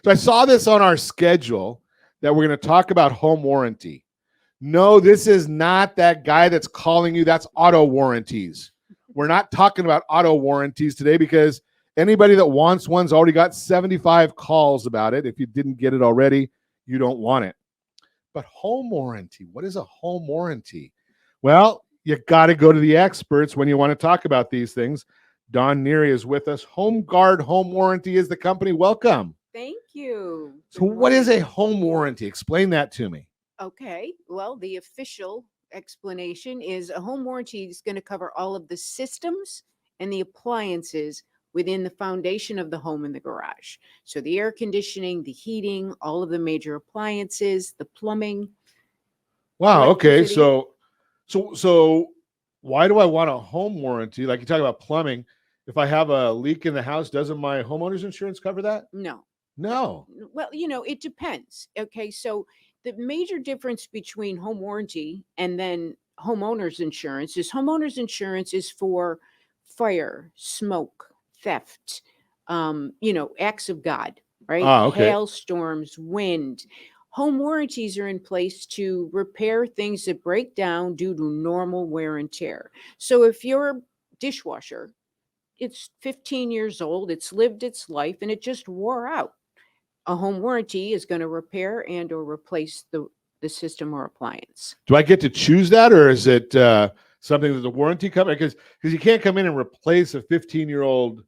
So I saw this on our schedule that we're going to talk about home warranty. No, this is not that guy that's calling you. That's auto warranties. We're not talking about auto warranties today because anybody that wants one's already got 75 calls about it. If you didn't get it already, you don't want it. But home warranty, what is a home warranty? Well, you got to go to the experts when you want to talk about these things. Don Neary is with us. Home Guard Home Warranty is the company. Welcome. Thank you. So what is a home warranty? Explain that to me. Okay. Well, the official explanation is a home warranty is going to cover all of the systems and the appliances within the foundation of the home and the garage. So the air conditioning, the heating, all of the major appliances, the plumbing. Wow. Okay. electricity. So why do I want a home warranty? Like you talk about plumbing. If I have a leak in the house, doesn't my homeowner's insurance cover that? No. No. Well, it depends. Okay. So the major difference between home warranty and then homeowners insurance is for fire, smoke, theft, acts of God, right? Okay. Hailstorms, wind. Home warranties are in place to repair things that break down due to normal wear and tear. So if your dishwasher, it's 15 years old, it's lived its life, and it just wore out, a home warranty is going to repair and or replace the system or appliance. Do I get to choose that, or is it something that the warranty company? Because you can't come in and replace a 15-year-old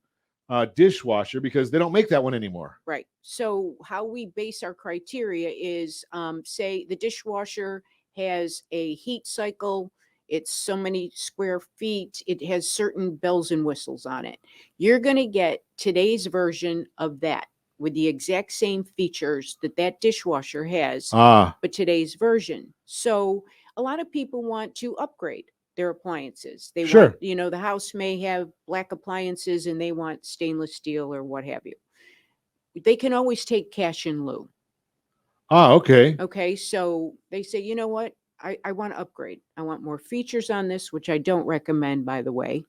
dishwasher because they don't make that one anymore. Right. So how we base our criteria is, say the dishwasher has a heat cycle. It's so many square feet. It has certain bells and whistles on it. You're going to get today's version of that with the exact same features that dishwasher has, but today's version. So a lot of people want to upgrade their appliances. They Sure. want, the house may have black appliances and they want stainless steel or what have you. They can always take cash in lieu. Okay. Okay. So they say, you know what? I want to upgrade. I want more features on this, which I don't recommend, by the way.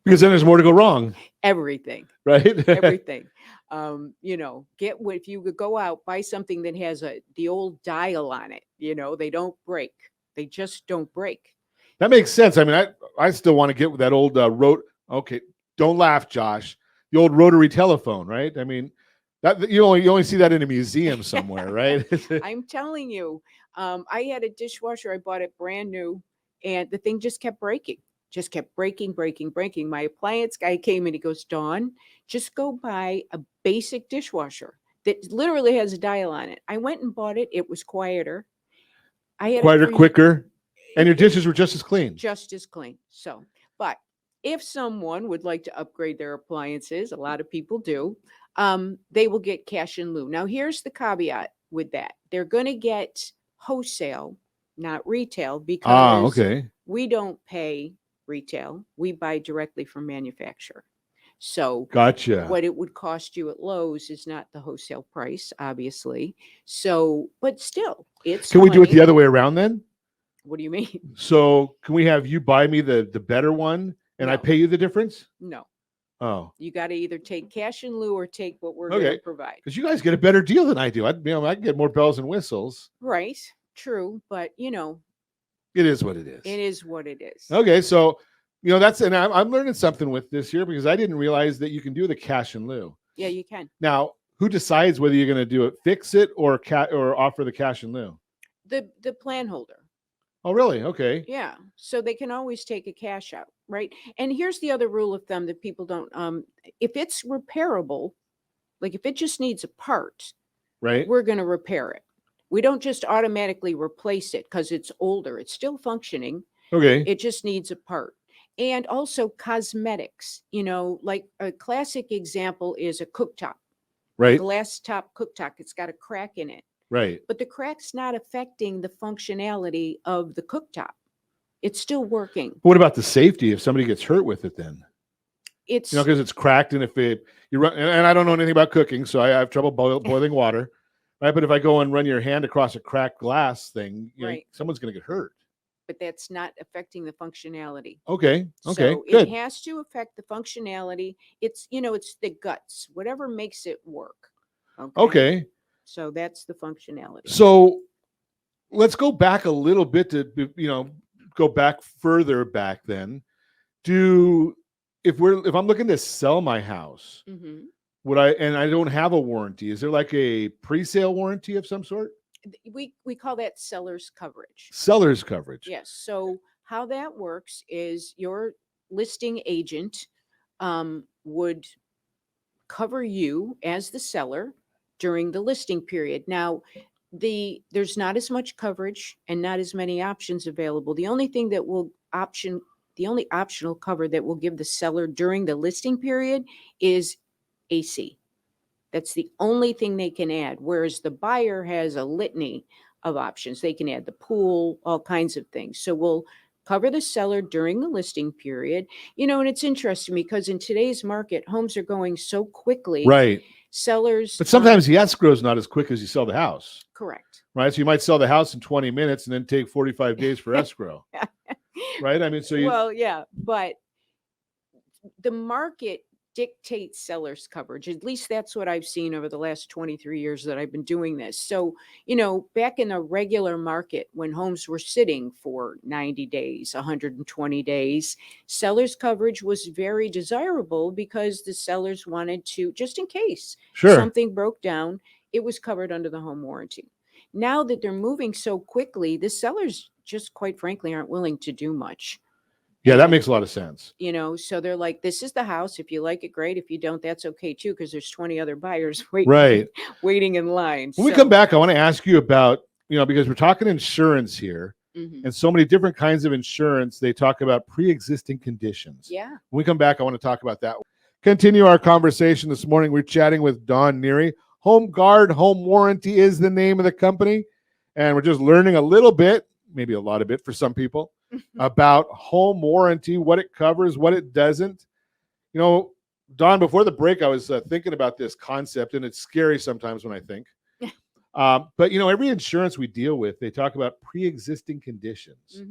Because then there's more to go wrong. Everything. Right. Everything. If you could go out, buy something that has the old dial on it, they don't break. They just don't break. That makes sense. I mean, I still want to get with that old okay, don't laugh, Josh. The old rotary telephone, right? I mean, that you only see that in a museum somewhere, right? I'm telling you, I had a dishwasher. I bought it brand new, and the thing just kept breaking. Just kept breaking. My appliance guy came and he goes, Dawn, just go buy a basic dishwasher that literally has a dial on it. I went and bought it. It was quieter. I had Quieter, quicker. And your dishes were just as clean. Just as clean. So, but if someone would like to upgrade their appliances, a lot of people do, they will get cash in lieu. Now, here's the caveat with that. They're going to get wholesale, not retail, because we don't pay retail. We buy directly from manufacturer. So gotcha. What it would cost you at Lowe's is not the wholesale price, obviously. So, but still, it's Can we do it the other way around then? What do you mean? So can we have you buy me the better one and I pay you the difference? No. Oh. You got to either take cash in lieu or take what we're going to provide. Because you guys get a better deal than I do. I can get more bells and whistles. Right. True. But, it is what it is. It is what it is. Okay. So, and I'm learning something with this here because I didn't realize that you can do the cash in lieu. Yeah, you can. Now, who decides whether you're going to do it, fix it or offer the cash in lieu? The plan holder. Oh, really? Okay. Yeah. So they can always take a cash out, right? And here's the other rule of thumb that people don't, if it's repairable, like if it just needs a part, right, we're going to repair it. We don't just automatically replace it because it's older. It's still functioning. Okay. It just needs a part. And also cosmetics, like a classic example is a cooktop. Right. Glass top cooktop. It's got a crack in it. Right. But the crack's not affecting the functionality of the cooktop. It's still working. What about the safety if somebody gets hurt with it then? It's because it's cracked, and if you run, and I don't know anything about cooking, so I have trouble boiling water, right? But if I go and run your hand across a cracked glass thing, someone's going to get hurt. But that's not affecting the functionality. Okay. So good. It has to affect the functionality. It's it's the guts, whatever makes it work. Okay. So that's the functionality. So let's go back a little bit to, go back further back then. If I'm looking to sell my house, Mhm. and I don't have a warranty, is there like a pre-sale warranty of some sort? We call that seller's coverage. Seller's coverage. Yes. So how that works is your listing agent would cover you as the seller during the listing period. Now, there's not as much coverage and not as many options available. The only thing that will the only optional cover that will give the seller during the listing period is AC. That's the only thing they can add. Whereas the buyer has a litany of options. They can add the pool, all kinds of things. So we'll cover the seller during the listing period. And it's interesting because in today's market, homes are going so quickly. Right. Sellers. But sometimes the escrow is not as quick as you sell the house. Correct. Right. So you might sell the house in 20 minutes and then take 45 days for escrow. Right. I mean, well, yeah, but the market dictates seller's coverage. At least that's what I've seen over the last 23 years that I've been doing this. So, back in the regular market, when homes were sitting for 90 days, 120 days, seller's coverage was very desirable because the sellers wanted to, just in case something broke down, it was covered under the home warranty. Now that they're moving so quickly, the sellers just quite frankly aren't willing to do much. Yeah, that makes a lot of sense. So they're like, this is the house. If you like it, great. If you don't, that's okay too, because there's 20 other buyers waiting in line. When we come back, I want to ask you about, because we're talking insurance here, and so many different kinds of insurance. They talk about pre-existing conditions. Yeah. When we come back, I want to talk about that. Continue our conversation this morning. We're chatting with Don Neary. Home Guard Home Warranty is the name of the company. And we're just learning a little bit, maybe a lot of it for some people, about home warranty, what it covers, what it doesn't. Don, before the break, I was thinking about this concept, and it's scary sometimes when I think. But, every insurance we deal with, they talk about pre-existing conditions.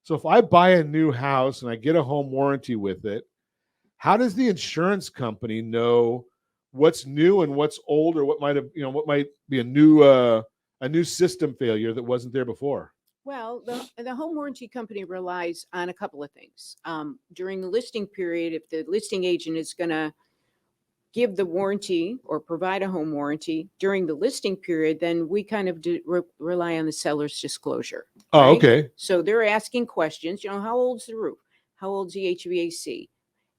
So if I buy a new house and I get a home warranty with it, how does the insurance company know what's new and what's old, or what might be a new system failure that wasn't there before? Well, the home warranty company relies on a couple of things. During the listing period, if the listing agent is going to give the warranty or provide a home warranty during the listing period, then we kind of rely on the seller's disclosure. Oh, right? okay. So they're asking questions, how old's the roof? How old's the HVAC?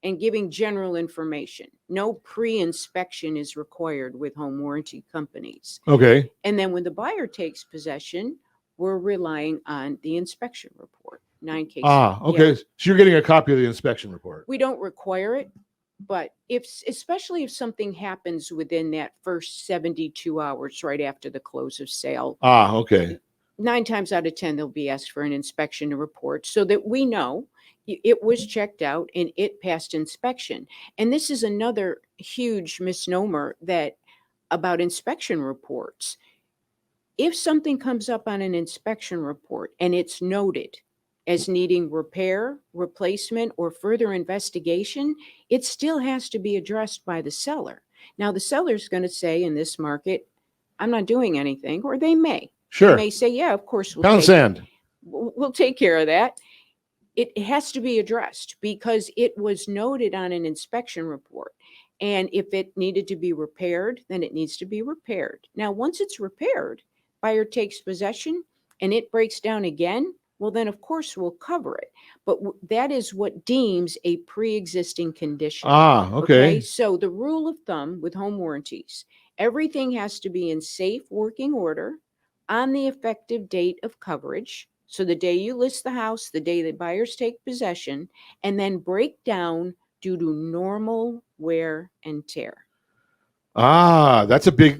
And giving general information. No pre-inspection is required with home warranty companies. Okay. And then when the buyer takes possession, we're relying on the inspection report. 9 cases. Okay. Yeah. So you're getting a copy of the inspection report. We don't require it, but especially if something happens within that first 72 hours right after the close of sale. Okay. 9 times out of 10, they'll be asked for an inspection report so that we know it was checked out and it passed inspection. And this is another huge misnomer about inspection reports. If something comes up on an inspection report and it's noted as needing repair, replacement, or further investigation, it still has to be addressed by the seller. Now, the seller's going to say in this market, I'm not doing anything, or they may. Sure. They may say, yeah, of course, we'll take care of that. It has to be addressed because it was noted on an inspection report. And if it needed to be repaired, then it needs to be repaired. Now, once it's repaired, buyer takes possession and it breaks down again, well, then of course we'll cover it. But that is what deems a pre-existing condition. Okay. So the rule of thumb with home warranties, everything has to be in safe working order on the effective date of coverage. So the day you list the house, the day the buyers take possession, and then break down due to normal wear and tear. That's a big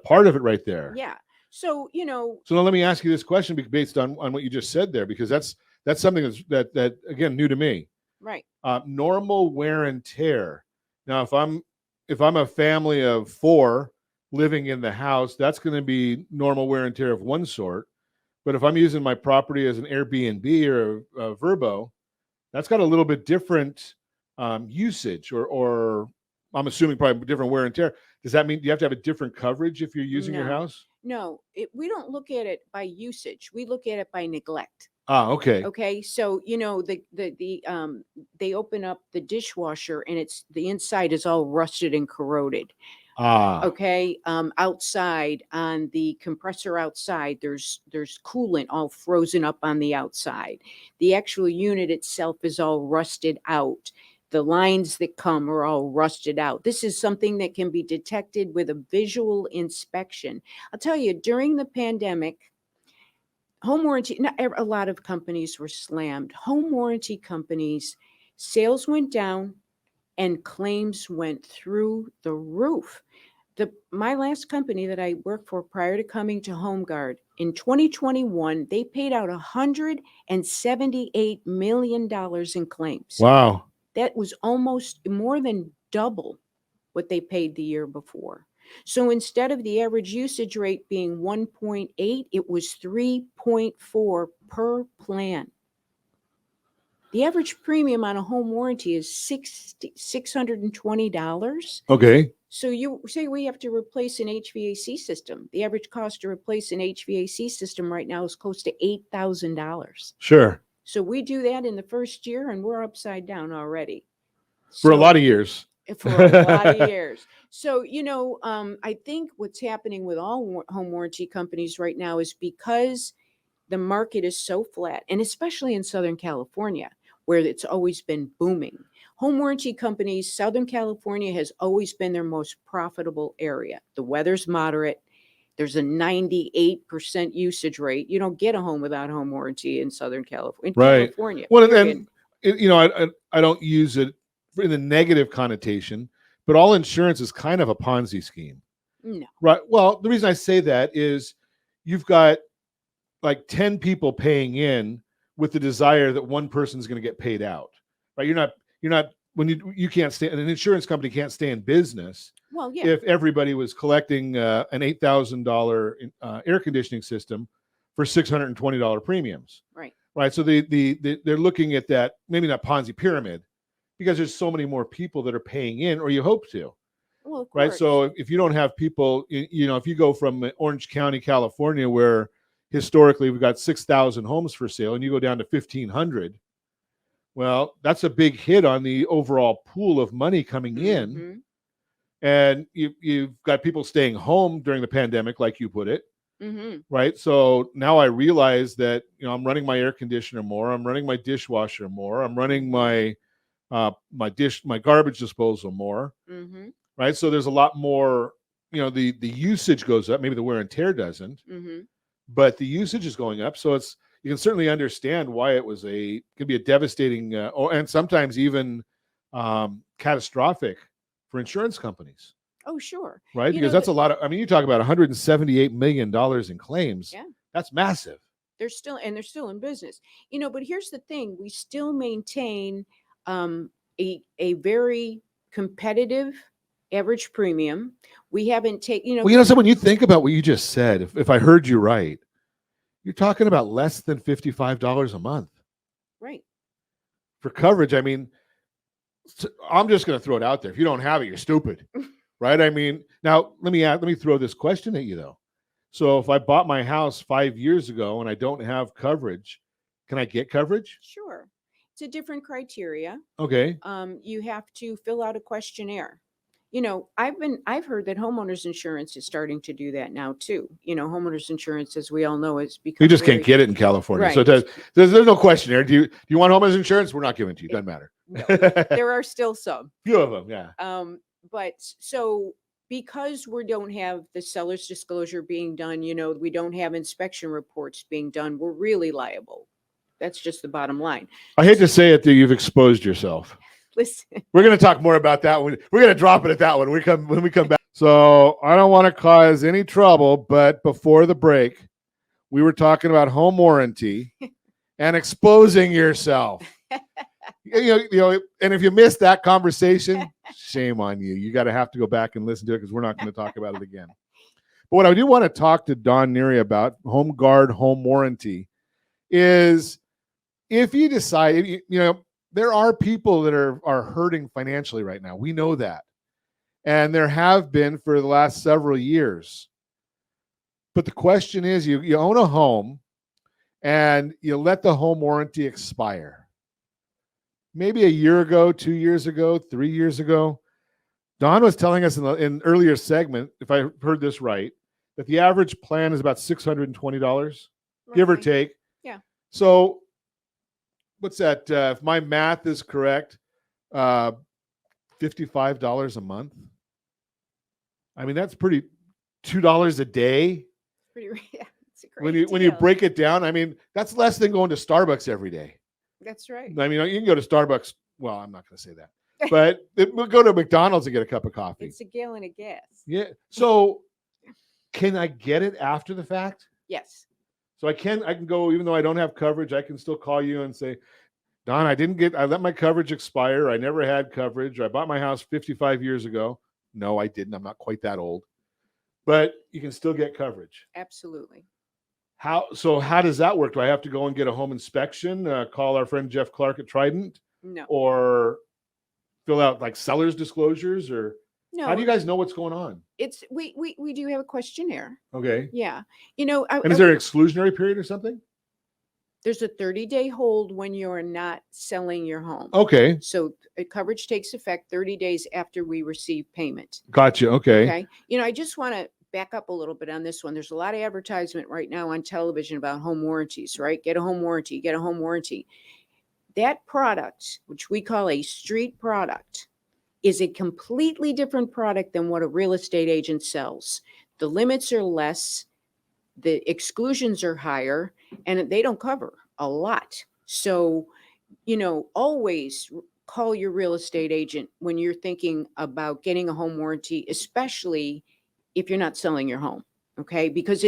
part of it right there. Yeah. So, So now let me ask you this question based on what you just said there, because that's something that again, new to me. Right. Normal wear and tear. Now, if I'm a family of 4 living in the house, that's going to be normal wear and tear of one sort. But if I'm using my property as an Airbnb or a Verbo, that's got a little bit different usage or I'm assuming probably different wear and tear. Does that mean you have to have a different coverage if you're using your No. house? No, we don't look at it by usage. We look at it by neglect. Ah, okay. Okay, so they open up the dishwasher and it's the inside is all rusted and corroded. Ah, Okay, outside on the compressor outside, there's coolant all frozen up on the outside. The actual unit itself is all rusted out. The lines that come are all rusted out. This is something that can be detected with a visual inspection. I'll tell you, during the pandemic, home warranty, a lot of companies were slammed. Home warranty companies, sales went down and claims went through the roof. My last company that I worked for prior to coming to HomeGuard in 2021, they paid out $178 million in claims. wow. That was almost more than double what they paid the year before. So instead of the average usage rate being 1.8, it was 3.4 per plan. The average premium on a home warranty is $620. Okay. So you say we have to replace an HVAC system. The average cost to replace an HVAC system right now is close to $8,000. Sure. So we do that in the first year and we're upside down already. For a So- lot of years. for a lot of years. So, I think what's happening with all home warranty companies right now is because the market is so flat, and especially in Southern California, where it's always been booming. Home warranty companies, Southern California has always been their most profitable area. The weather's moderate. There's a 98% usage rate. You don't get a home without home warranty in Southern California. Right. California. Well, period. and I don't use it in the negative connotation, but all insurance is kind of a Ponzi scheme. No. Right. Well, the reason I say that is you've got like 10 people paying in with the desire that one person's going to get paid out. Right. You're not when you can't stay, an insurance company can't stay in business. Well, yeah. If everybody was collecting an $8,000 air conditioning system for $620 premiums. Right. Right. So they're looking at that, maybe not Ponzi pyramid, because there's so many more people that are paying in, or you hope to. Well, of right. course. So if you don't have people, if you go from Orange County, California, where historically we've got 6,000 homes for sale, and you go down to 1,500, well, that's a big hit on the overall pool of money coming in. Mhm. And you've got people staying home during the pandemic, like you put it. Mhm. Right. So now I realize that, I'm running my air conditioner more. I'm running my dishwasher more. I'm running my garbage disposal more. Mhm. Right. So there's a lot more, the usage goes up. Maybe the wear and tear doesn't, Mhm. but the usage is going up. So you can certainly understand why it could be a devastating, and sometimes even catastrophic for insurance companies. Oh, sure. Right. Because that's a lot of, you talk about $178 million in claims. Yeah. That's massive. They're still in business. But here's the thing: we still maintain a very competitive average premium. We haven't taken, Well, so when you think about what you just said, if I heard you right, you're talking about less than $55 a month. Right. For coverage. I'm just going to throw it out there. If you don't have it, you're stupid. Right. Now let me throw this question at you though. So if I bought my house 5 years ago and I don't have coverage, can I get coverage? Sure. It's a different criteria. Okay. You have to fill out a questionnaire. I've heard that homeowners insurance is starting to do that now too. Homeowners insurance, as we all know, is become You just can't get it in California. Right. So there's no questionnaire. Do you want homeowners insurance? We're not giving it to you. Doesn't matter. No, there are still some. Few of them, yeah. But so because we don't have the seller's disclosure being done, we don't have inspection reports being done, we're really liable. That's just the bottom line. I hate to say it, that you've exposed yourself. Listen, We're going to talk more about that one. We're going to drop it at that one when we come back. So I don't want to cause any trouble, but before the break, we were talking about home warranty and exposing yourself. And if you missed that conversation, shame on you. You got to have to go back and listen to it because we're not going to talk about it again. But what I do want to talk to Don Neary about, HomeGuard home warranty, is if you decide, there are people that are hurting financially right now. We know that. And there have been for the last several years. But the question is, you own a home and you let the home warranty expire. Maybe a year ago, 2 years ago, 3 years ago, Don was telling us in an earlier segment, if I heard this right, that the average plan is about $620, give or Roughly. take. Yeah. So what's that? If my math is correct, $55 a month. I mean, that's pretty. $2 a day. Pretty, yeah, it's a great When you deal. break it down, I mean, that's less than going to Starbucks every day. That's right. I mean, you can go to Starbucks. Well, I'm not going to say that, but we'll go to McDonald's and get a cup of coffee. It's a gallon of gas. Yeah. So, can I get it after the fact? Yes. So I can go, even though I don't have coverage, I can still call you and say, Don, I let my coverage expire. I never had coverage. I bought my house 55 years ago. No, I didn't. I'm not quite that old. But you can still get coverage. Absolutely. How does that work? Do I have to go and get a home inspection? Call our friend Jeff Clark at Trident? No. Or fill out like seller's disclosures? Or No. how do you guys know what's going on? It's we do have a questionnaire. Okay. Yeah. And is there an exclusionary period or something? There's a 30-day hold when you're not selling your home. Okay. So coverage takes effect 30 days after we receive payment. Gotcha. Okay. Okay. I just want to back up a little bit on this one. There's a lot of advertisement right now on television about home warranties, right? Get a home warranty, get a home warranty. That product, which we call a street product, is a completely different product than what a real estate agent sells. The limits are less, the exclusions are higher, and they don't cover a lot. So, always call your real estate agent when you're thinking about getting a home warranty, especially if you're not selling your home, okay? Because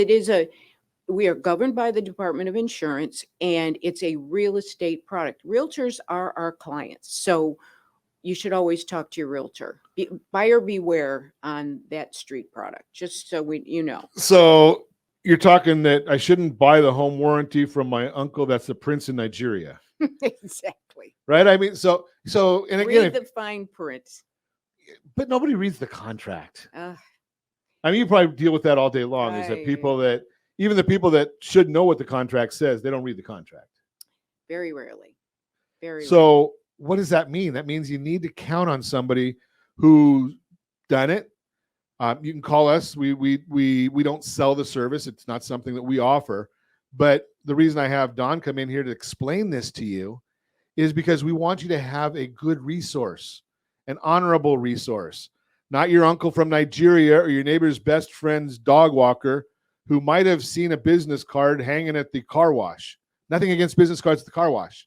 we are governed by the Department of Insurance, and it's a real estate product. Realtors are our clients, so you should always talk to your realtor. Buyer beware on that street product, just so you know. So you're talking that I shouldn't buy the home warranty from my uncle that's the prince in Nigeria. Exactly. Right? I mean, so and again, read the fine print. But nobody reads the contract. I mean, you probably deal with that all day long. Is that even the people that should know what the contract says, they don't read the contract. Very rarely. So what does that mean? That means you need to count on somebody who's done it. You can call us. We don't sell the service. It's not something that we offer. But the reason I have Don come in here to explain this to you is because we want you to have a good resource, an honorable resource, not your uncle from Nigeria or your neighbor's best friend's dog walker who might have seen a business card hanging at the car wash. Nothing against business cards at the car wash,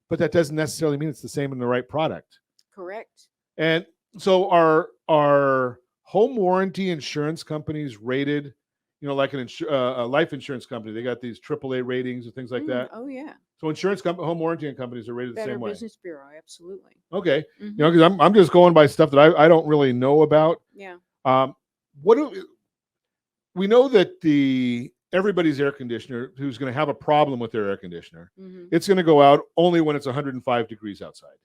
but that doesn't necessarily mean it's the same in the right product. Correct. And so our home warranty insurance companies rated, like a life insurance company, they got these AAA ratings and things like that. Oh yeah. So home warranty companies are rated the same way. Better Business Bureau, absolutely. Okay. Because I'm just going by stuff that I don't really know about. Yeah. We know that everybody's air conditioner who's going to have a problem with their air conditioner, it's going to go out only when it's 105 degrees outside.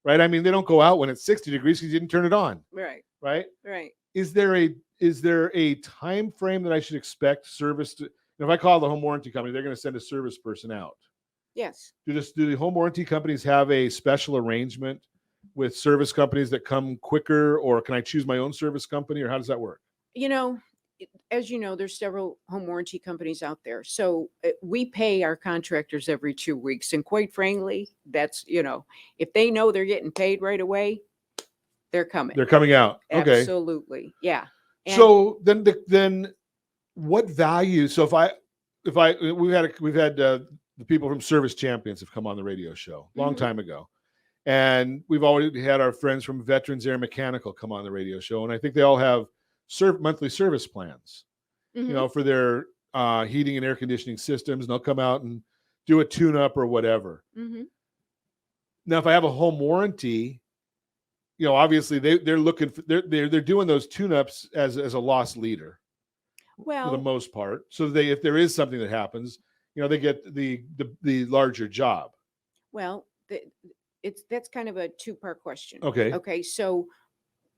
Right? I mean, they don't go out when it's 60 degrees because you didn't turn it on. Right. Right? Right. Is there a time frame that I should expect service to? If I call the home warranty company, they're going to send a service person out. Yes. Do the home warranty companies have a special arrangement with service companies that come quicker, or can I choose my own service company, or how does that work? As you know, there's several home warranty companies out there. So we pay our contractors every 2 weeks. And quite frankly, that's, if they know they're getting paid right away, they're coming. They're coming out. Okay. Absolutely. Yeah. And so then what value? So we've had the people from Service Champions have come on the radio show a long time ago. And we've already had our friends from Veterans Air Mechanical come on the radio show. And I think they all have monthly service plans, for their heating and air conditioning systems. And they'll come out and do a tune-up or whatever. Now, if I have a home warranty, obviously they're looking for, they're doing those tune-ups as a loss leader. Well, for the most part. So if there is something that happens, they get the larger job. Well, that's kind of a two-part question. Okay. Okay. So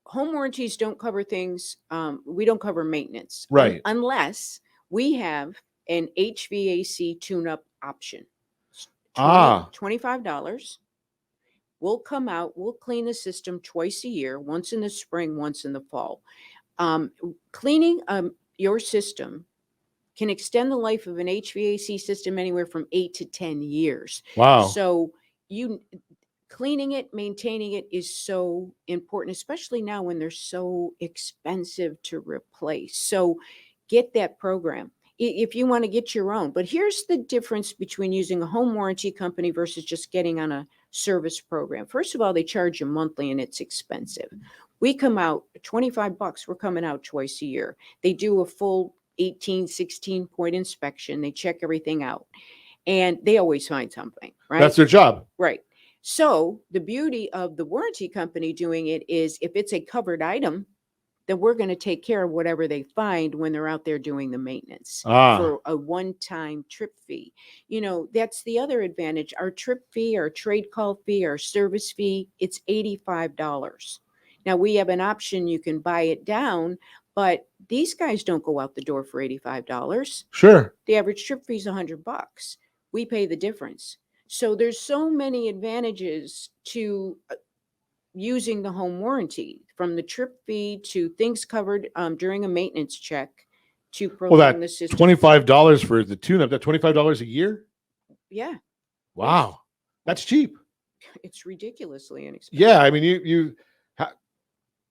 home warranties don't cover things. We don't cover maintenance, Right. unless we have an HVAC tune-up option. It's Ah. $25. We'll come out, we'll clean the system twice a year, once in the spring, once in the fall. Cleaning your system can extend the life of an HVAC system anywhere from 8 to 10 years. Wow. So cleaning it, maintaining it is so important, especially now when they're so expensive to replace. So get that program if you want to get your own. But here's the difference between using a home warranty company versus just getting on a service program. First of all, they charge you monthly and it's expensive. We come out $25. We're coming out twice a year. They do a full 18, 16 point inspection. They check everything out and they always find something, right? That's their job. Right. So the beauty of the warranty company doing it is if it's a covered item, then we're going to take care of whatever they find when they're out there doing the maintenance for a one-time trip fee. You know, that's the other advantage. Our trip fee, our trade call fee, our service fee, it's $85. Now we have an option. You can buy it down, but these guys don't go out the door for $85. Sure. The average trip fee is $100. We pay the difference. So there's so many advantages to using the home warranty, from the trip fee to things covered during a maintenance check to prolong the system. $25 for the tune-up. That $25 a year? Yeah. Wow, that's cheap. It's ridiculously inexpensive. Yeah, I mean,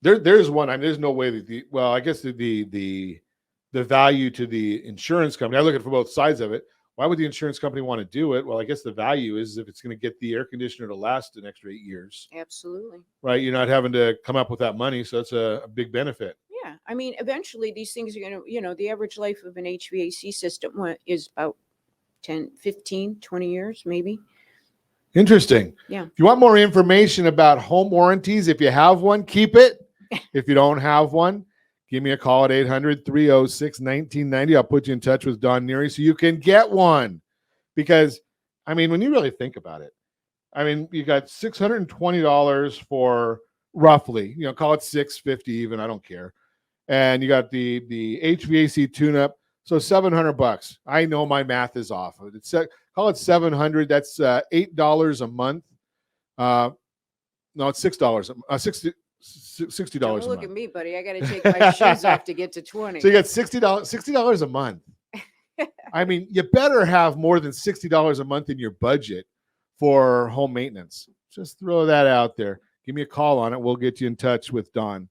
there's one. I mean, there's no way that I guess the value to the insurance company. I look at it from both sides of it. Why would the insurance company want to do it? Well, I guess the value is if it's going to get the air conditioner to last an extra 8 years. Absolutely. Right. You're not having to come up with that money. So that's a big benefit. Yeah. I mean, eventually these things are going to, the average life of an HVAC system is about 10, 15, 20 years, maybe. Interesting. Yeah. If you want more information about home warranties, if you have one, keep it. If you don't have one, give me a call at 800-306-1990. I'll put you in touch with Don Neary so you can get one. Because, I mean, when you really think about it, I mean, you got $620 for roughly, call it $650 even, I don't care. And you got the HVAC tune-up, so $700. I know my math is off. Call it $700. That's $8 a month. No, it's $6. $60 Don't a look month. at me, buddy. I got to take my shoes off to get to 20. So you got $60 a month. I mean, you better have more than $60 a month in your budget for home maintenance. Just throw that out there. Give me a call on it. We'll get you in touch with Don.